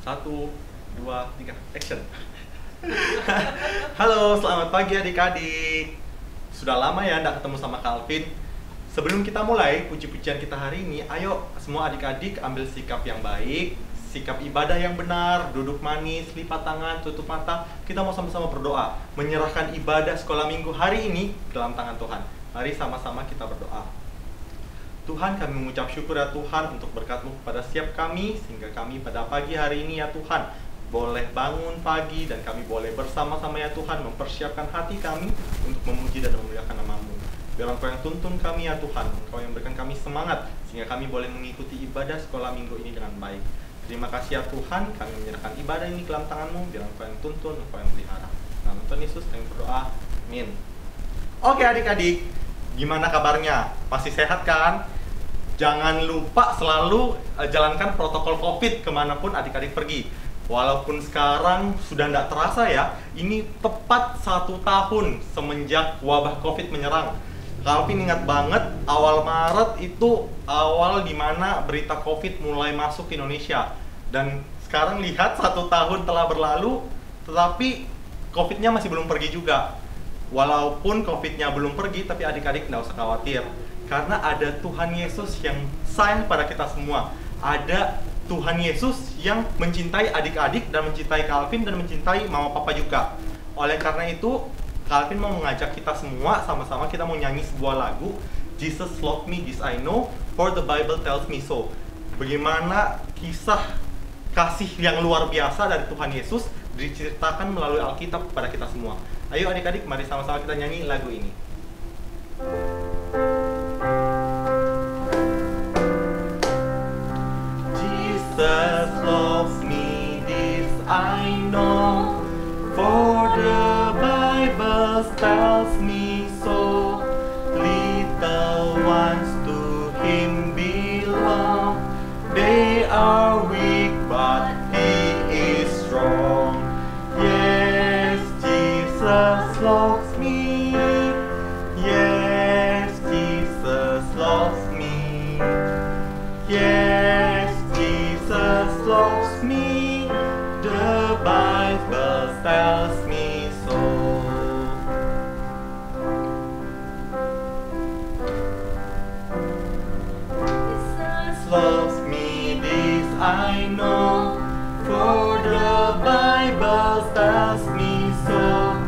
Satu, dua, tiga, action. Halo, selamat pagi adik-adik. Sudah lama ya nggak ketemu sama Calvin. Sebelum kita mulai puji-pujian kita hari ini, ayo semua adik-adik ambil sikap yang baik, sikap ibadah yang benar, duduk manis, lipat tangan, tutup mata. Kita mau sama-sama berdoa, menyerahkan ibadah sekolah minggu hari ini dalam tangan Tuhan. Mari sama-sama kita berdoa. Tuhan, kami mengucap syukur ya Tuhan untuk berkat-Mu kepada setiap kami, sehingga kami pada pagi hari ini ya Tuhan boleh bangun pagi dan kami boleh bersama-sama ya Tuhan mempersiapkan hati kami untuk memuji dan memuliakan nama-Mu. Biar Engkau yang tuntun kami ya Tuhan, Engkau yang berikan kami semangat sehingga kami boleh mengikuti ibadah sekolah minggu ini dengan baik. Terima kasih ya Tuhan, kami menyerahkan ibadah ini ke dalam tangan-Mu, biar Engkau yang tuntun, Engkau yang pelihara. Nama Tuhan Yesus kami berdoa, amin. Oke adik-adik, gimana kabarnya? Masih sehat kan? Jangan lupa selalu jalankan protokol COVID kemanapun adik-adik pergi. Walaupun sekarang sudah tidak terasa ya, ini tepat 1 tahun semenjak wabah COVID menyerang. Calvin ingat banget awal Maret itu awal dimana berita COVID mulai masuk ke Indonesia. Dan sekarang lihat 1 tahun telah berlalu, tetapi COVID-nya masih belum pergi juga. Walaupun COVID-nya belum pergi, tapi adik-adik tidak usah khawatir. Karena ada Tuhan Yesus yang sayang pada kita semua. Ada Tuhan Yesus yang mencintai adik-adik dan mencintai Calvin dan mencintai mama papa juga. Oleh karena itu, Calvin mau mengajak kita semua sama-sama kita mau nyanyi sebuah lagu, Jesus Loved Me This I Know, For the Bible Tells Me So. Bagaimana kisah kasih yang luar biasa dari Tuhan Yesus diceritakan melalui Alkitab kepada kita semua. Ayo adik-adik, mari sama-sama kita nyanyi lagu ini. Jesus loves me, this I know, for the Bible tells me so. Little ones to Him belong, they are weak but He is strong. Yes, Jesus loves me, yes, Jesus loves me, yes, Jesus loves me, the Bible tells me so. Jesus loves me, this I know, for the Bible tells me so.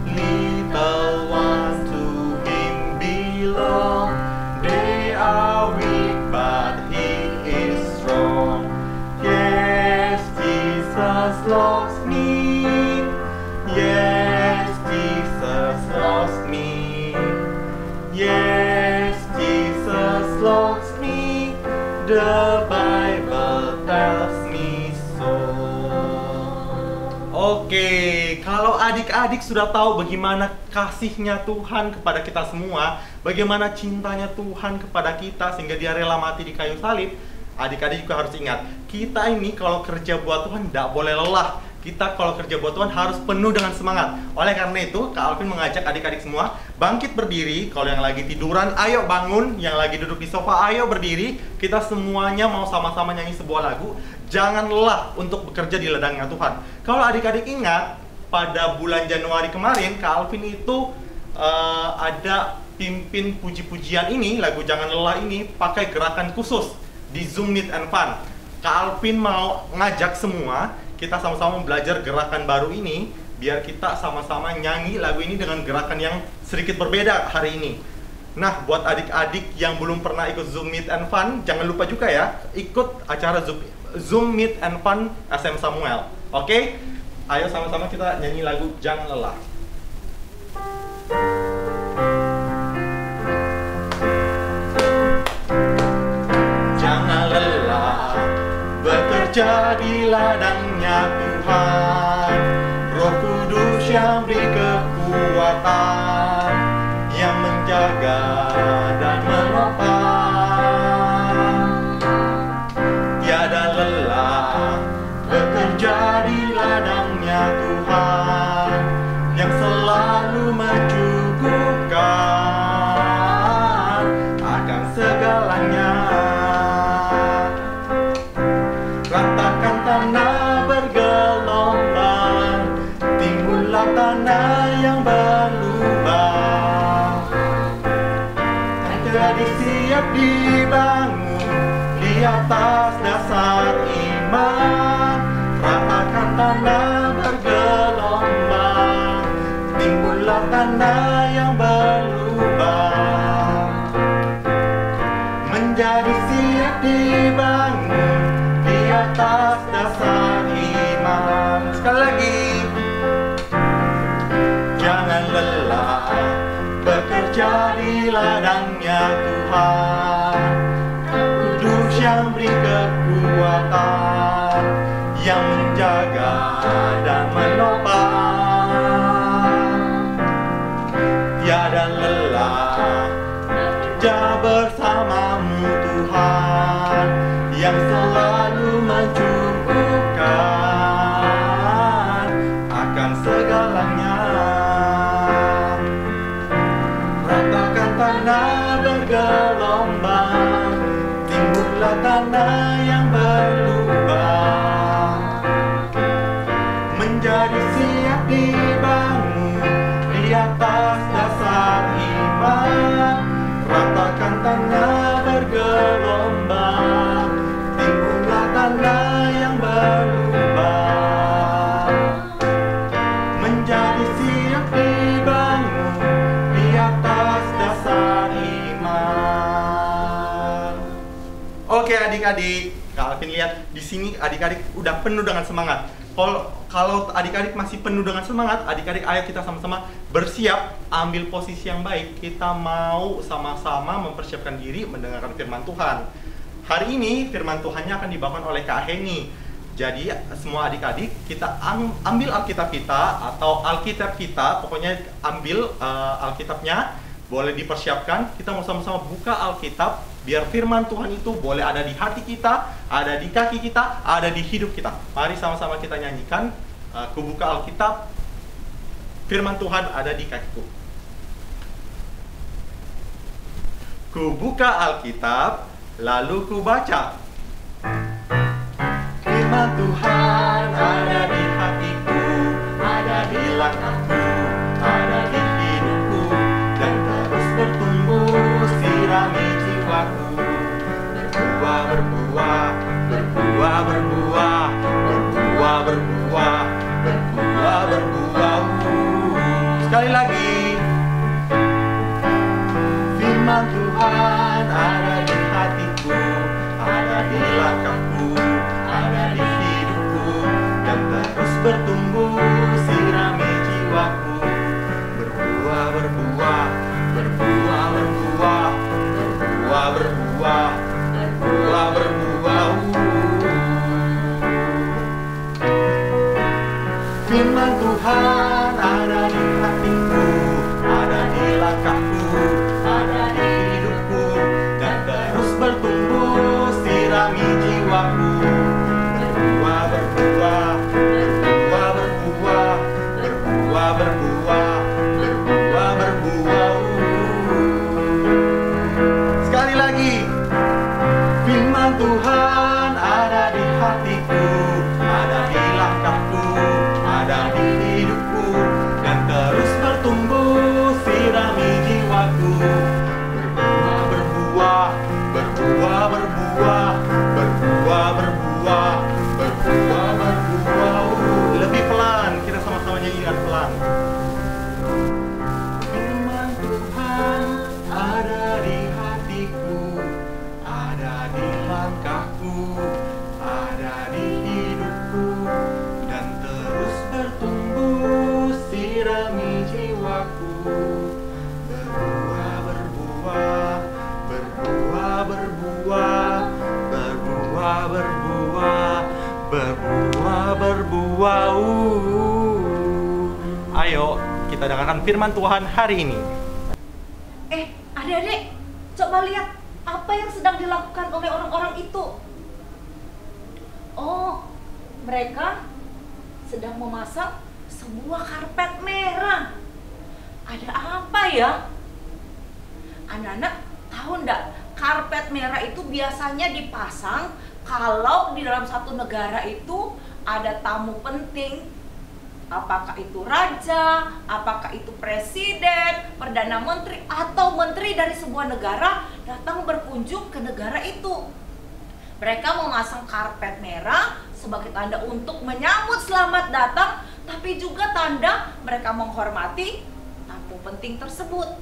Little ones to Him belong, they are weak but He is strong. Yes, Jesus loves me, yes, Jesus loves me, yes, Jesus loves me, the Bible tells me so. Oke, kalau adik-adik sudah tahu bagaimana kasihnya Tuhan kepada kita semua, bagaimana cintanya Tuhan kepada kita sehingga Dia rela mati di kayu salib, adik-adik juga harus ingat, kita ini kalau kerja buat Tuhan tidak boleh lelah. Kita kalau kerja buat Tuhan harus penuh dengan semangat. Oleh karena itu, Kak Alvin mengajak adik-adik semua bangkit berdiri. Kalau yang lagi tiduran, ayo bangun. Yang lagi duduk di sofa, ayo berdiri. Kita semuanya mau sama-sama nyanyi sebuah lagu. Jangan lelah untuk bekerja di ladangnya Tuhan. Kalau adik-adik ingat, pada bulan Januari kemarin, Kak Alvin itu ada pimpin puji-pujian ini, lagu Jangan Lelah ini, pakai gerakan khusus di Zoom Meet and Fun. Kak Alvin mau ngajak semua kita sama-sama belajar gerakan baru ini, biar kita sama-sama nyanyi lagu ini dengan gerakan yang sedikit berbeda hari ini. Nah, buat adik-adik yang belum pernah ikut Zoom Meet and Fun, jangan lupa juga ya, ikut acara Zoom Meet and Fun SM Samuel. Oke? Ayo sama-sama kita nyanyi lagu Jangan Lelah. Jangan lelah bekerja di ladangnya Tuhan. Roh Kudus yang beri kekuatan, yang menjaga dan menopang. Tiada lelah bekerja di ladangnya Tuhan, yang selalu mencukupkan akan segalanya. Ratakan tanah atas dasar iman. Ratakan tanah bergelombang, timbullah tanah yang berlubang, menjadi siap dibangun di atas dasar iman. Sekali lagi, jangan lelah bekerja di ladangnya Tuhan. Kudus yang beri kekuatan, yang menjaga dan menopang. Tiada lelah bekerja bersamamu Tuhan, yang selalu mencukupkan akan segalanya. Ratakan tanah bergelombang, timbullah tanah yang berlubang, menjadi siap dibangun di atas dasar iman. Ratakan tanah bergelombang, timbullah tanah yang berlubang, menjadi siap dibangun di atas dasar iman. Oke adik-adik, Kak Alvin lihat di sini adik-adik udah penuh dengan semangat. Kalau adik-adik masih penuh dengan semangat, adik-adik ayo kita sama-sama bersiap ambil posisi yang baik. Kita mau sama-sama mempersiapkan diri mendengarkan firman Tuhan. Hari ini firman Tuhannya akan dibawakan oleh Kak Heni. Jadi semua adik-adik kita ambil Alkitab kita atau Alkitab kita, pokoknya ambil Alkitabnya, boleh dipersiapkan. Kita mau sama-sama buka Alkitab biar firman Tuhan itu boleh ada di hati kita, ada di kaki kita, ada di hidup kita. Mari sama-sama kita nyanyikan, ku buka Alkitab, firman Tuhan ada di kakiku. Ku buka Alkitab, lalu ku baca. Firman Tuhan ada di hatiku, ada di langkahku, ada di hidupku, dan terus bertumbuh sirami jiwaku. Berbuah, berbuah, berbuah, berbuah, berbuah, berbuah, berbuah, berbuah. Sekali lagi. Firman Tuhan ada di hatiku, ada di langkahku, ada di hidupku, dan terus bertumbuh sirami jiwaku. Berbuah, berbuah, berbuah, berbuah, berbuah, berbuah, berbuah, berbuah. Firman Tuhan ada di hatiku, ada di langkahku, ada di hidupku, dan terus bertumbuh sirami jiwaku. Berbuah, berbuah, berbuah, berbuah, berbuah, berbuah, berbuah, berbuah. Sekali lagi. Firman Tuhan ada di hatiku, ada di langkahku, ada di hidupku, dan terus bertumbuh sirami jiwaku. Berbuah, berbuah, berbuah, berbuah, berbuah, berbuah, berbuah, berbuah. Lebih pelan, kita sama-sama nyanyikan pelan. Firman Tuhan ada di hatiku, ada di langkahku, ada di hidupku, dan terus bertumbuh sirami jiwaku. Berbuah, berbuah, berbuah, berbuah, berbuah, berbuah, berbuah, berbuah. Ayo kita dengarkan firman Tuhan hari ini. Adik-adik, coba lihat apa yang sedang dilakukan oleh orang-orang itu. Oh, mereka sedang memasak sebuah karpet merah. Ada apa ya? Anak-anak tahu enggak, karpet merah itu biasanya dipasang kalau di dalam satu negara itu ada tamu penting. Apakah itu raja, apakah itu presiden, perdana menteri, atau menteri dari sebuah negara datang berkunjung ke negara itu. Mereka memasang karpet merah sebagai tanda untuk menyambut selamat datang, tapi juga tanda mereka menghormati tamu penting tersebut.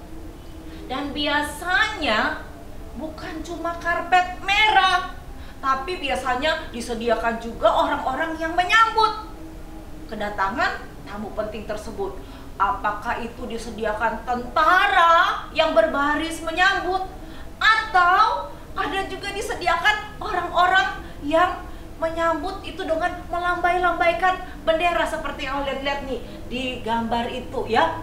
Dan biasanya bukan cuma karpet merah, tapi biasanya disediakan juga orang-orang yang menyambut kedatangan tamu penting tersebut. Apakah itu disediakan tentara yang berbaris menyambut, atau ada juga disediakan orang-orang yang menyambut itu dengan melambai-lambaikan bendera seperti yang kalian lihat nih di gambar itu ya.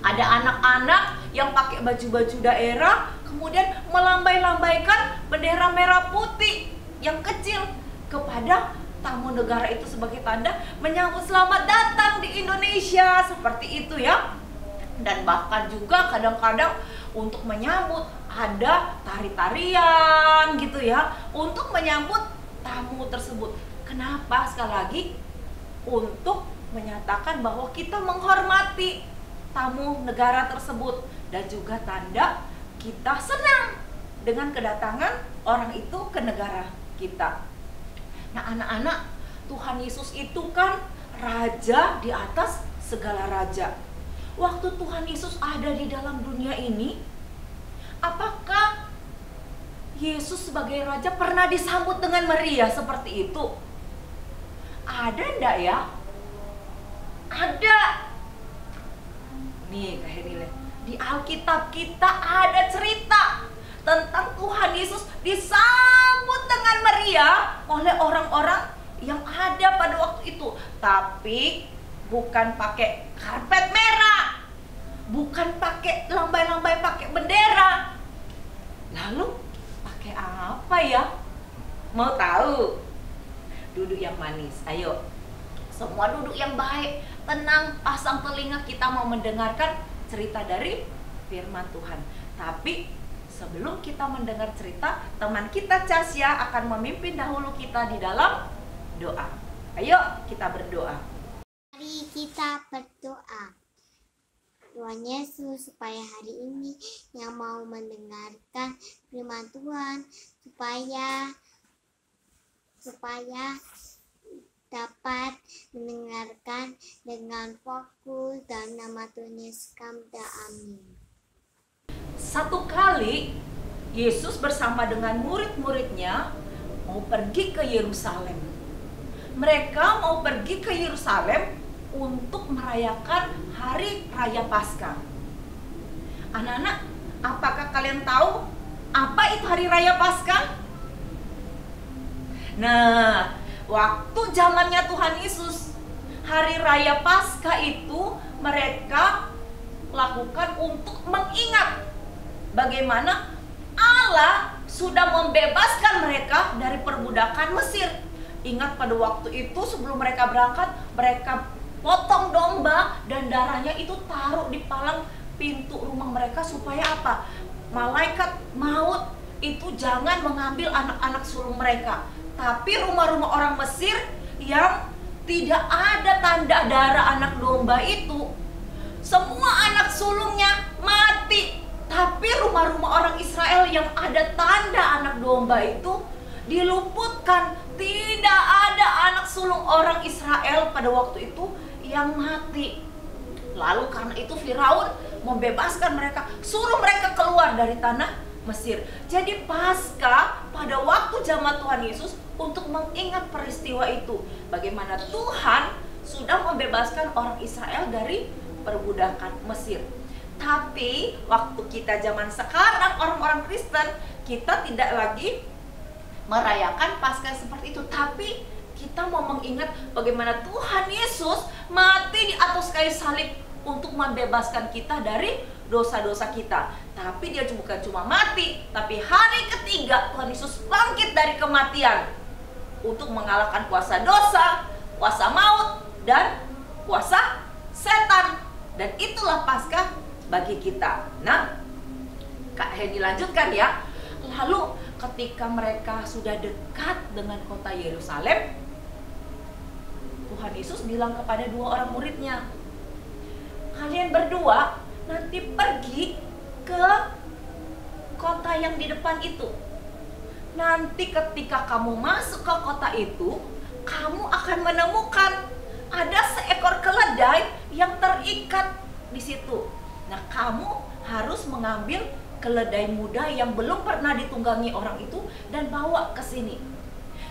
Ada anak-anak yang pakai baju-baju daerah kemudian melambai-lambaikan bendera merah putih yang kecil kepada tamu negara itu sebagai tanda menyambut selamat datang di Indonesia, seperti itu ya. Dan bahkan juga kadang-kadang untuk menyambut ada tari-tarian gitu ya untuk menyambut tamu tersebut. Kenapa? Sekali lagi untuk menyatakan bahwa kita menghormati tamu negara tersebut dan juga tanda kita senang dengan kedatangan orang itu ke negara kita. Nah anak-anak, Tuhan Yesus itu kan raja di atas segala raja. Waktu Tuhan Yesus ada di dalam dunia ini, apakah Yesus sebagai raja pernah disambut dengan meriah seperti itu? Ada enggak ya? Ada. Nih Kak Heni, di Alkitab kita ada cerita tentang Tuhan Yesus disambut dengan meriah oleh orang-orang yang ada pada waktu itu. Tapi bukan pakai karpet merah, bukan pakai lambai-lambai pakai bendera. Lalu pakai apa ya? Mau tahu? Duduk yang manis, ayo. Semua duduk yang baik, tenang, pasang telinga, kita mau mendengarkan cerita dari firman Tuhan. Tapi sebelum kita mendengar cerita, teman kita Casya akan memimpin dahulu kita di dalam doa. Ayo kita berdoa. Mari kita berdoa. Tuhan Yesus, supaya hari ini yang mau mendengarkan firman Tuhan, supaya dapat mendengarkan dengan fokus, dan nama Tuhan Yesus kami amin. Satu kali Yesus bersama dengan murid-muridnya mau pergi ke Yerusalem. Mereka mau pergi ke Yerusalem untuk merayakan hari raya Paskah. Anak-anak, apakah kalian tahu apa itu hari raya Paskah? Nah, waktu zamannya Tuhan Yesus, hari raya Paskah itu mereka lakukan untuk mengingat bagaimana Allah sudah membebaskan mereka dari perbudakan Mesir. Ingat pada waktu itu sebelum mereka berangkat, mereka potong domba dan darahnya itu taruh di palang pintu rumah mereka supaya apa? Malaikat maut itu jangan mengambil anak-anak sulung mereka. Tapi rumah-rumah orang Mesir yang tidak ada tanda darah anak domba itu, semua anak sulungnya mati. Tapi rumah-rumah orang Israel yang ada tanda anak domba itu diluputkan. Tidak ada anak sulung orang Israel pada waktu itu yang mati. Lalu karena itu Firaun membebaskan mereka, suruh mereka keluar dari tanah Mesir. Jadi Paskah pada waktu zaman Tuhan Yesus untuk mengingat peristiwa itu, bagaimana Tuhan sudah membebaskan orang Israel dari perbudakan Mesir. Tapi waktu kita zaman sekarang orang-orang Kristen, kita tidak lagi merayakan Paskah seperti itu, tapi kita mau mengingat bagaimana Tuhan Yesus mati di atas kayu salib untuk membebaskan kita dari dosa-dosa kita. Tapi dia bukan cuma mati, tapi hari ketiga Tuhan Yesus bangkit dari kematian untuk mengalahkan kuasa dosa, kuasa maut, dan kuasa setan. Dan itulah Paskah bagi kita. Nah, Kak Hedi lanjutkan ya. Lalu ketika mereka sudah dekat dengan kota Yerusalem, Tuhan Yesus bilang kepada dua orang muridnya, kalian berdua nanti pergi ke kota yang di depan itu. Nanti ketika kamu masuk ke kota itu, kamu akan menemukan ada seekor keledai yang terikat di situ. Nah, kamu harus mengambil keledai muda yang belum pernah ditunggangi orang itu dan bawa ke sini.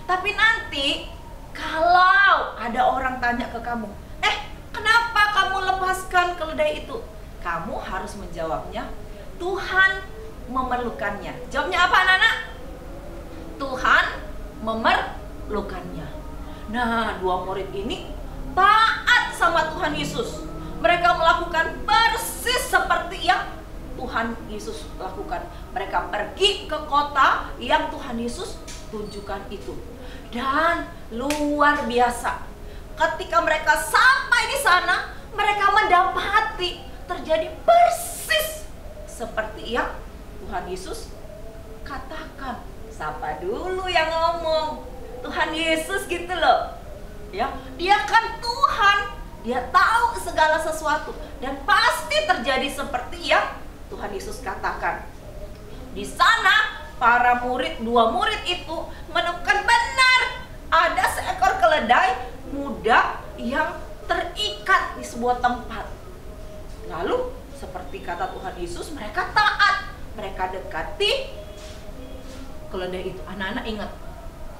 Tapi nanti kalau ada orang tanya ke kamu, kenapa kamu lepaskan keledai itu? Kamu harus menjawabnya, Tuhan memerlukannya. Jawabnya apa, anak-anak? Tuhan memerlukannya. Nah, dua murid ini taat sama Tuhan Yesus. Mereka melakukan persis seperti yang Tuhan Yesus lakukan. Mereka pergi ke kota yang Tuhan Yesus tunjukkan itu. Dan luar biasa, ketika mereka sampai di sana, mereka mendapati terjadi persis seperti yang Tuhan Yesus katakan. Siapa dulu yang ngomong? Tuhan Yesus gitu loh. Ya, dia kan Tuhan. Dia tahu segala sesuatu dan pasti terjadi seperti yang Tuhan Yesus katakan. Di sana para murid, dua murid itu menemukan benar ada seekor keledai muda yang terikat di sebuah tempat. Lalu seperti kata Tuhan Yesus, mereka taat. Mereka dekati keledai itu. Anak-anak ingat,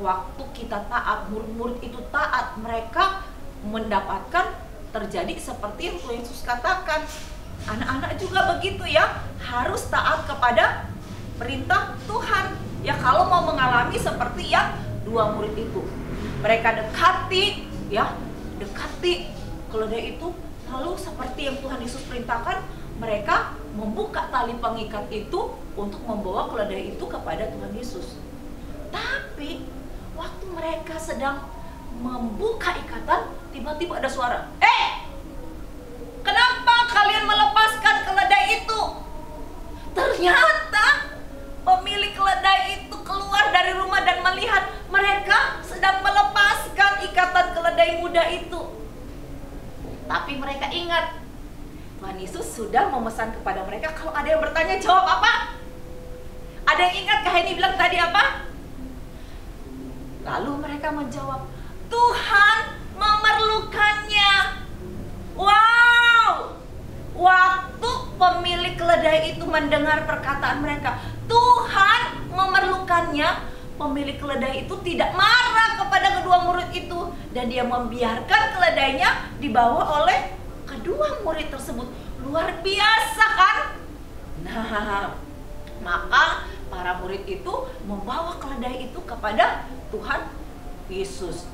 waktu kita taat, murid-murid itu taat, mereka mendapatkan terjadi seperti yang Tuhan Yesus katakan. Anak-anak juga begitu ya, harus taat kepada perintah Tuhan. Ya, kalau mau mengalami seperti yang dua murid itu, mereka dekati keledai itu, lalu seperti yang Tuhan Yesus perintahkan, mereka membuka tali pengikat itu untuk membawa keledai itu kepada Tuhan Yesus. Tapi waktu mereka sedang membuka ikatan, tiba-tiba ada suara, kenapa kalian melepaskan keledai itu? Ternyata pemilik keledai itu keluar dari rumah dan melihat mereka sedang melepaskan ikatan keledai muda itu. Tapi mereka ingat, Tuhan Yesus sudah memesan kepada mereka, kalau ada yang bertanya, jawab apa? Ada yang ingat Kak Heni bilang tadi apa? Lalu mereka menjawab, Tuhan memerlukannya. Wow! Waktu pemilik keledai itu mendengar perkataan mereka, Tuhan memerlukannya, pemilik keledai itu tidak marah kepada kedua murid itu, dan dia membiarkan keledainya dibawa oleh kedua murid tersebut. Luar biasa kan? Nah, maka para murid itu membawa keledai itu kepada Tuhan Yesus.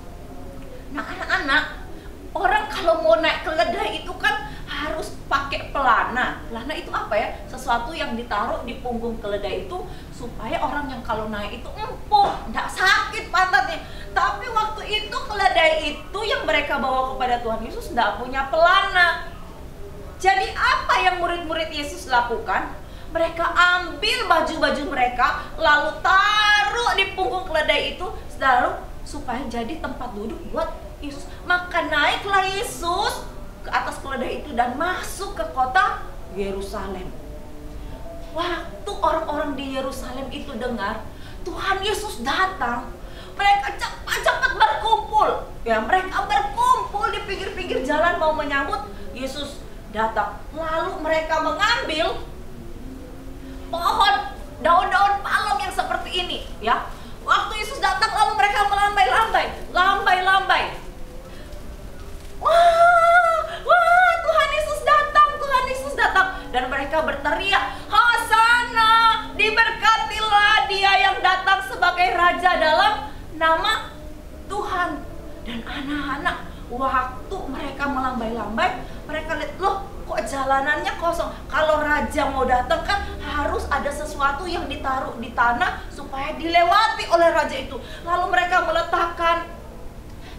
Nah, anak-anak, orang kalau mau naik keledai itu kan harus pakai pelana. Pelana itu apa ya? Sesuatu yang ditaruh di punggung keledai itu supaya orang yang kalau naik itu empuk, tidak sakit pantatnya. Tapi waktu itu keledai itu yang mereka bawa kepada Tuhan Yesus tidak punya pelana. Jadi apa yang murid-murid Yesus lakukan? Mereka ambil baju-baju mereka, lalu taruh di punggung keledai itu, supaya jadi tempat duduk buat Yesus. Maka naiklah Yesus ke atas keledai itu dan masuk ke kota Yerusalem. Waktu orang-orang di Yerusalem itu dengar Tuhan Yesus datang, mereka cepat-cepat berkumpul. Ya, mereka berkumpul di pinggir-pinggir jalan mau menyambut Yesus datang. Lalu mereka mengambil pohon, daun-daun palem yang seperti ini, ya. Waktu Yesus datang, lalu mereka melambai-lambai. Wah, Tuhan Yesus datang, dan mereka berteriak, Hosana, diberkatilah dia yang datang sebagai raja dalam nama Tuhan. Dan anak-anak, waktu mereka melambai-lambai, mereka lihat, loh, kok jalanannya kosong? Kalau raja mau datang kan harus ada sesuatu yang ditaruh di tanah supaya dilewati oleh raja itu. Lalu mereka meletakkan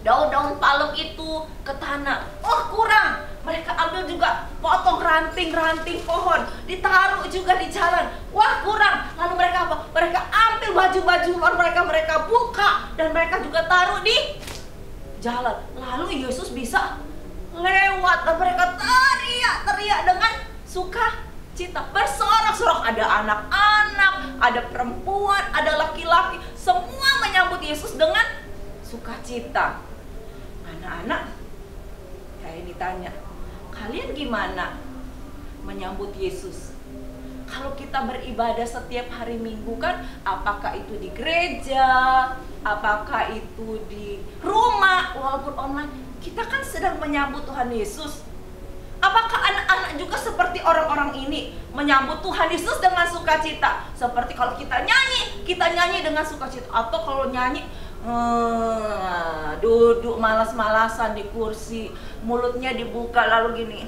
daun-daun palem itu ke tanah. Oh, kurang. Mereka ambil juga potong ranting-ranting pohon, ditaruh juga di jalan. Wah, kurang. Lalu mereka apa? Mereka ambil baju-baju mereka buka dan mereka juga taruh di jalan. Lalu Yesus bisa lewat dan mereka teriak dengan sukacita, bersorak-sorak. Ada anak-anak, ada perempuan, ada laki-laki, semua menyambut Yesus dengan sukacita. Anak-anak, kayak ditanya, kalian gimana menyambut Yesus? Kalau kita beribadah setiap hari Minggu kan, apakah itu di gereja, apakah itu di rumah, walaupun online, kita kan sedang menyambut Tuhan Yesus. Apakah anak-anak juga seperti orang-orang ini menyambut Tuhan Yesus dengan sukacita? Seperti kalau kita nyanyi dengan sukacita. Atau kalau nyanyi duduk malas-malasan di kursi, mulutnya dibuka lalu gini,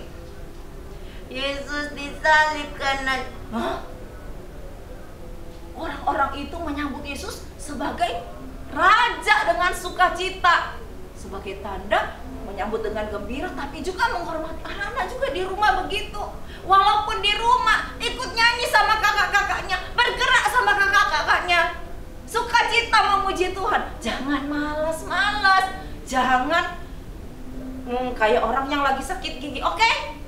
Yesus disalibkan. Hah? Orang-orang itu menyambut Yesus sebagai raja dengan sukacita, sebagai tanda menyambut dengan gembira, tapi juga menghormati. Anak-anak juga di rumah begitu. Walaupun di rumah ikut nyanyi sama kakak-kakaknya, bergerak sama kakak-kakaknya, sukacita memuji Tuhan. Jangan malas-malas, jangan kayak orang yang lagi sakit gigi. Oke?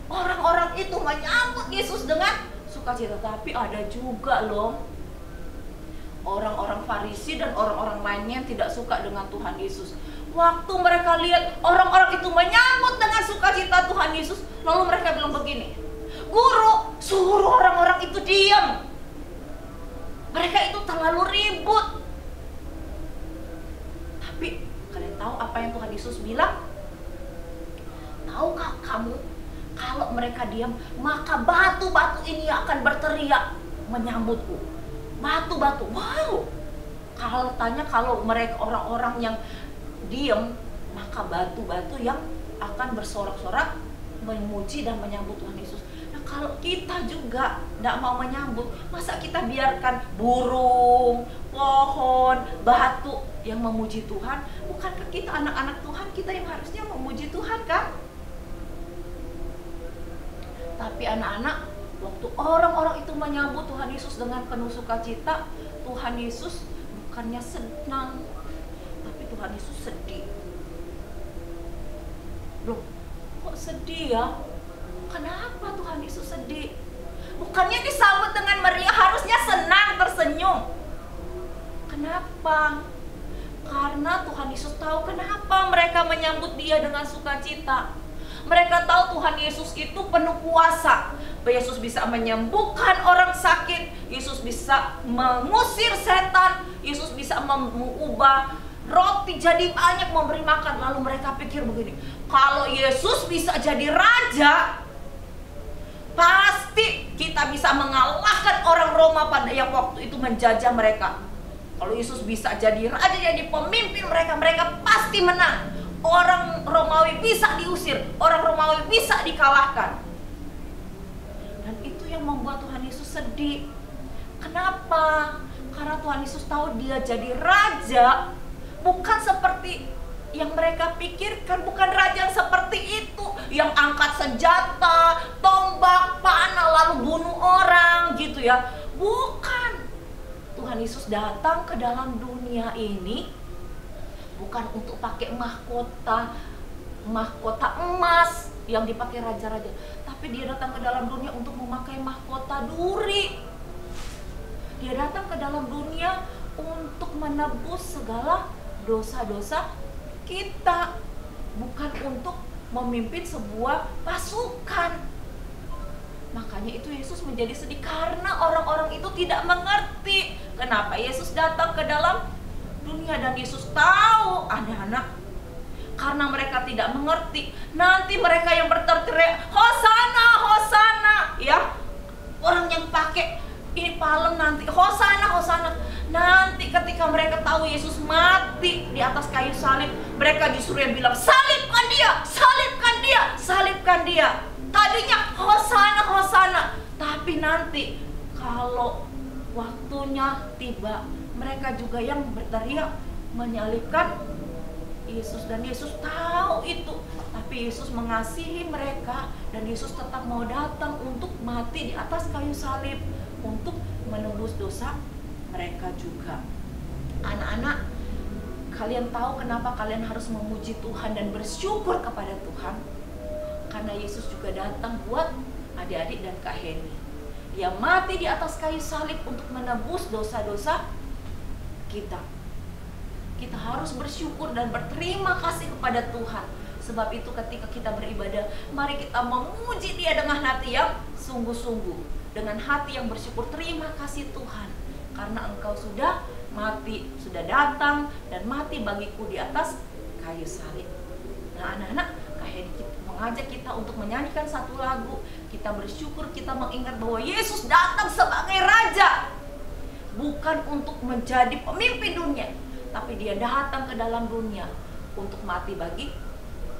Orang-orang itu menyambut Yesus dengan sukacita. Tapi ada juga loh orang-orang Farisi dan orang-orang lainnya yang tidak suka dengan Tuhan Yesus. Waktu mereka lihat orang-orang itu menyambut dengan sukacita Tuhan Yesus, lalu mereka bilang begini, Guru, suruh orang-orang itu diam. Mereka itu terlalu ribut. Tapi kalian tahu apa yang Tuhan Yesus bilang? Tahukah kamu, kalau mereka diam, maka batu-batu ini akan berteriak menyambutku. Batu-batu, wow. Kalau mereka orang-orang yang diam, maka batu-batu yang akan bersorak-sorak memuji dan menyambut Tuhan Yesus. Nah, kalau kita juga tidak mau menyambut, masa kita biarkan burung, pohon, batu yang memuji Tuhan? Bukankah kita anak-anak Tuhan, kita yang harusnya memuji Tuhan kan? Tapi anak-anak, waktu orang-orang itu menyambut Tuhan Yesus dengan penuh sukacita, Tuhan Yesus bukannya senang, tapi Tuhan Yesus sedih. Loh, kok sedih ya? Kenapa Tuhan Yesus sedih? Bukannya disambut dengan meriah, harusnya senang, tersenyum. Kenapa? Karena Tuhan Yesus tahu kenapa mereka menyambut Dia dengan sukacita. Mereka tahu Tuhan Yesus itu penuh kuasa. Yesus bisa menyembuhkan orang sakit, Yesus bisa mengusir setan, Yesus bisa mengubah roti jadi banyak, memberi makan. Lalu mereka pikir begini, kalau Yesus bisa jadi raja, pasti kita bisa mengalahkan orang Roma pada yang waktu itu menjajah mereka. Kalau Yesus bisa jadi raja, jadi pemimpin mereka, mereka pasti menang. Orang Romawi bisa diusir, orang Romawi bisa dikalahkan. Dan itu yang membuat Tuhan Yesus sedih. Kenapa? Karena Tuhan Yesus tahu Dia jadi raja bukan seperti yang mereka pikirkan, bukan raja yang seperti itu, yang angkat senjata, tombak, panah, lalu bunuh orang gitu ya. Bukan. Tuhan Yesus datang ke dalam dunia ini bukan untuk pakai mahkota emas yang dipakai raja-raja, tapi Dia datang ke dalam dunia untuk memakai mahkota duri. Dia datang ke dalam dunia untuk menebus segala dosa-dosa kita, bukan untuk memimpin sebuah pasukan. Makanya itu Yesus menjadi sedih karena orang-orang itu tidak mengerti kenapa Yesus datang ke dalam dunia. Dan Yesus tahu anak-anak, karena mereka tidak mengerti, nanti mereka yang berteriak Hosana, Hosana, ya, orang yang pakai ini palem nanti Hosana, Hosana. Nanti ketika mereka tahu Yesus mati di atas kayu salib, mereka justru yang bilang salibkan Dia, salibkan Dia, salibkan Dia. Tadinya Hosana, Hosana, tapi nanti kalau waktunya tiba, mereka juga yang berteriak menyalibkan Yesus. Dan Yesus tahu itu, tapi Yesus mengasihi mereka, dan Yesus tetap mau datang untuk mati di atas kayu salib untuk menebus dosa mereka juga. Anak-anak, kalian tahu kenapa kalian harus memuji Tuhan dan bersyukur kepada Tuhan? Karena Yesus juga datang buat adik-adik dan Kak Heni. Dia mati di atas kayu salib untuk menebus dosa-dosa kita. Kita harus bersyukur dan berterima kasih kepada Tuhan. Sebab itu ketika kita beribadah, mari kita memuji Dia dengan hati yang sungguh-sungguh, dengan hati yang bersyukur. Terima kasih Tuhan, karena Engkau sudah mati, sudah datang dan mati bagiku di atas kayu salib. Nah anak-anak, kayak mengajak kita untuk menyanyikan satu lagu. Kita bersyukur, kita mengingat bahwa Yesus datang sebagai Raja, bukan untuk menjadi pemimpin dunia, tapi Dia datang ke dalam dunia untuk mati bagi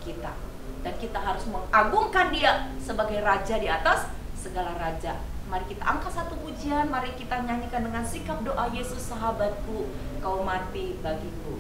kita. Dan kita harus mengagungkan Dia sebagai Raja di atas segala raja. Mari kita angkat satu pujian, mari kita nyanyikan dengan sikap doa, Yesus sahabatku, Kau mati bagiku.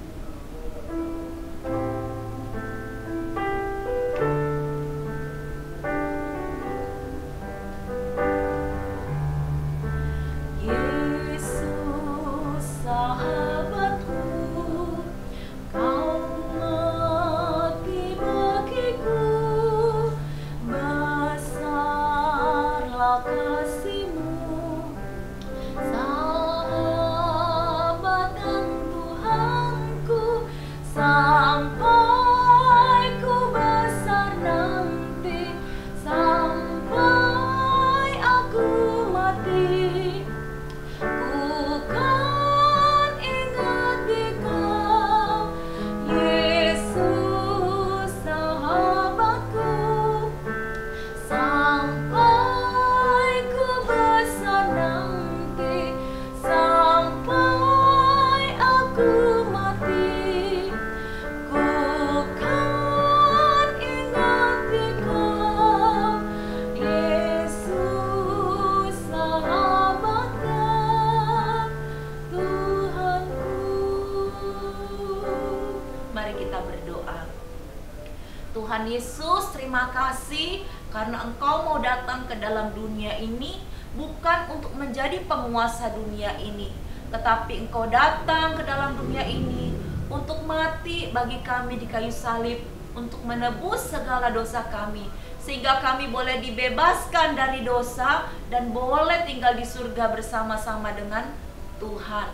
Tuhan Yesus, terima kasih karena Engkau mau datang ke dalam dunia ini bukan untuk menjadi penguasa dunia ini, tetapi Engkau datang ke dalam dunia ini untuk mati bagi kami di kayu salib, untuk menebus segala dosa kami, sehingga kami boleh dibebaskan dari dosa dan boleh tinggal di surga bersama-sama dengan Tuhan.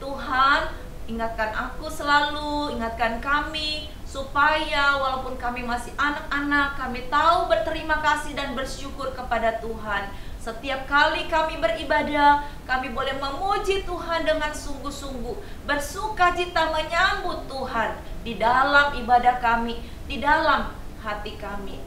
Tuhan, ingatkan aku selalu, ingatkan kami, supaya walaupun kami masih anak-anak, kami tahu berterima kasih dan bersyukur kepada Tuhan. Setiap kali kami beribadah, kami boleh memuji Tuhan dengan sungguh-sungguh, bersukacita menyambut Tuhan di dalam ibadah kami, di dalam hati kami.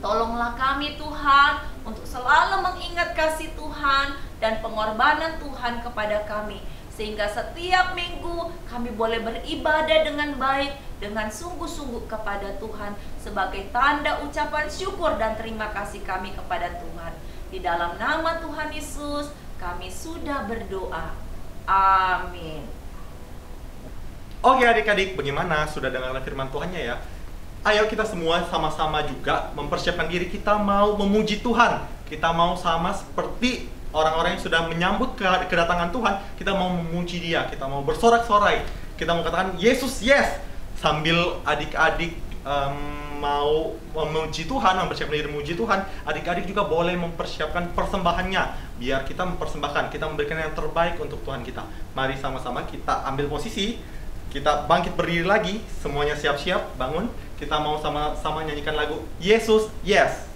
Tolonglah kami Tuhan untuk selalu mengingat kasih Tuhan dan pengorbanan Tuhan kepada kami, sehingga setiap minggu kami boleh beribadah dengan baik, dengan sungguh-sungguh kepada Tuhan, sebagai tanda ucapan syukur dan terima kasih kami kepada Tuhan. Di dalam nama Tuhan Yesus kami sudah berdoa. Amin. Oke adik-adik, bagaimana? Sudah dengar firman Tuhannya ya? Ayo kita semua sama-sama juga mempersiapkan diri, kita mau memuji Tuhan. Kita mau sama seperti orang-orang yang sudah menyambut kedatangan Tuhan. Kita mau memuji Dia, kita mau bersorak-sorai, kita mau katakan Yesus yes. Sambil adik-adik mau memuji Tuhan, mempersiapkan diri memuji Tuhan, adik-adik juga boleh mempersiapkan persembahannya. Biar kita mempersembahkan, kita memberikan yang terbaik untuk Tuhan kita. Mari sama-sama kita ambil posisi, kita bangkit berdiri lagi, semuanya siap-siap, bangun. Kita mau sama-sama nyanyikan lagu Yesus yes.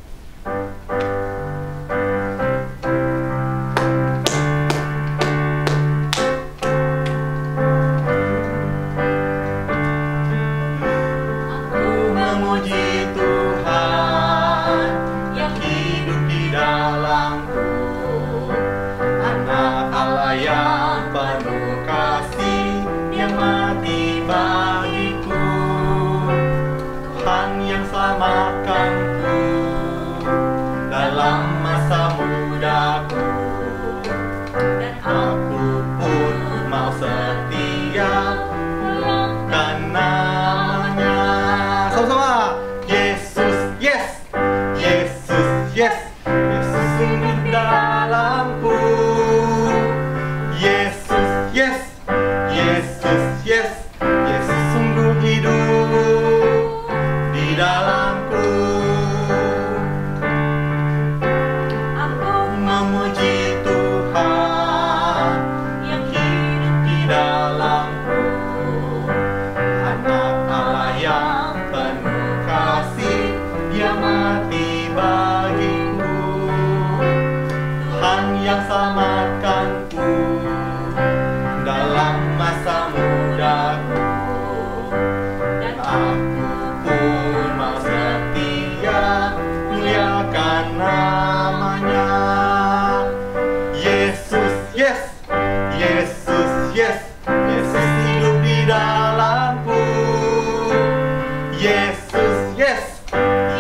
Yesus, yes.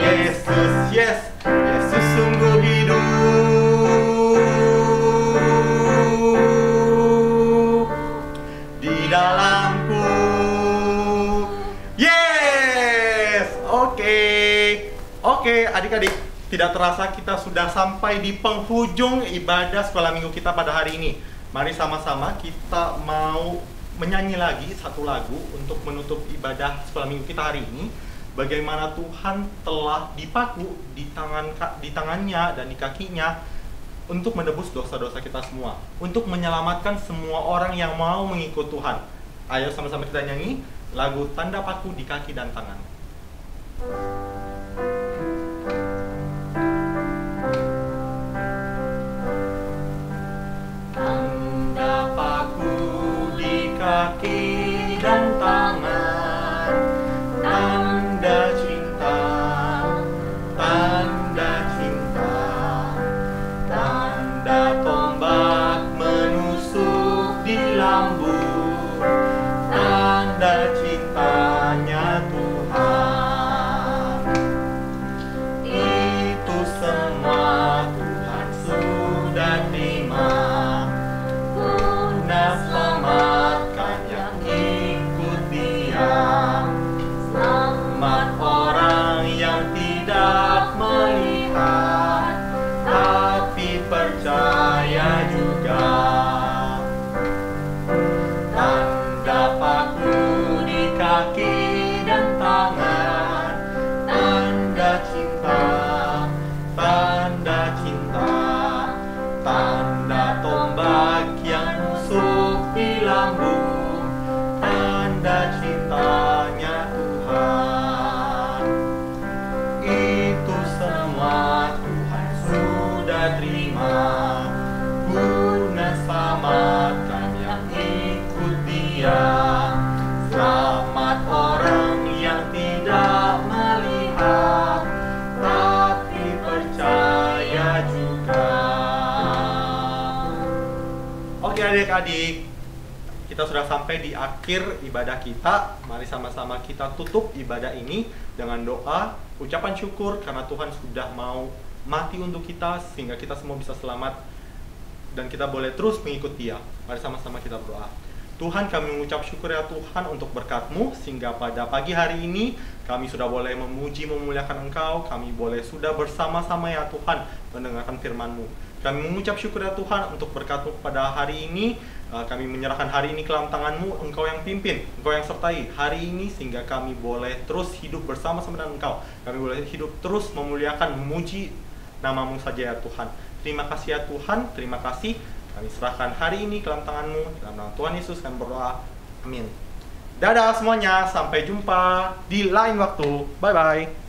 Yesus, yes. Yesus sungguh hidup di dalamku. Yes. Oke, adik-adik. Tidak terasa kita sudah sampai di penghujung ibadah sekolah minggu kita pada hari ini. Mari sama-sama kita mau menyanyi lagi satu lagu untuk menutup ibadah sekolah minggu kita hari ini. Bagaimana Tuhan telah dipaku di tangannya dan di kakinya untuk menebus dosa-dosa kita semua, untuk menyelamatkan semua orang yang mau mengikut Tuhan. Ayo sama-sama kita nyanyi lagu Tanda Paku di Kaki dan Tangan. Tanda paku di kaki dan tangan, tanda cinta, tanda cinta, tanda tombak menusuk di lambung, tanda cintanya Tuhan. Itu semua Tuhan sudah terima, guna selamatkan yang ikut Dia. Selamat orang yang tidak melihat, tapi percaya juga. Tanda paku di kaki dan tangan, tanda cinta, tanda cinta, tanda tombak yang nusuk di lambung, tanda cintanya Tuhan. Itu semua Tuhan sudah terima, guna selamatkan yang ikut Dia. Selamat orang yang tidak melihat, tapi percaya juga. Oke adik-adik, kita sudah sampai di akhir ibadah kita. Mari sama-sama kita tutup ibadah ini dengan doa, ucapan syukur karena Tuhan sudah mau mati untuk kita sehingga kita semua bisa selamat dan kita boleh terus mengikuti Dia. Mari sama-sama kita berdoa. Tuhan, kami mengucap syukur ya Tuhan untuk berkat-Mu sehingga pada pagi hari ini kami sudah boleh memuji memuliakan Engkau. Kami boleh sudah bersama-sama ya Tuhan mendengarkan firman-Mu. Kami mengucap syukur ya Tuhan untuk berkat-Mu pada hari ini. Kami menyerahkan hari ini ke dalam tangan-Mu. Engkau yang pimpin, Engkau yang sertai hari ini sehingga kami boleh terus hidup bersama-sama dengan Engkau. Kami boleh hidup terus memuliakan, memuji nama-Mu saja ya Tuhan. Terima kasih ya Tuhan, terima kasih. Kami serahkan hari ini ke dalam tangan-Mu. Dalam nama Tuhan Yesus kami berdoa. Amin. Dadah semuanya, sampai jumpa di lain waktu. Bye-bye.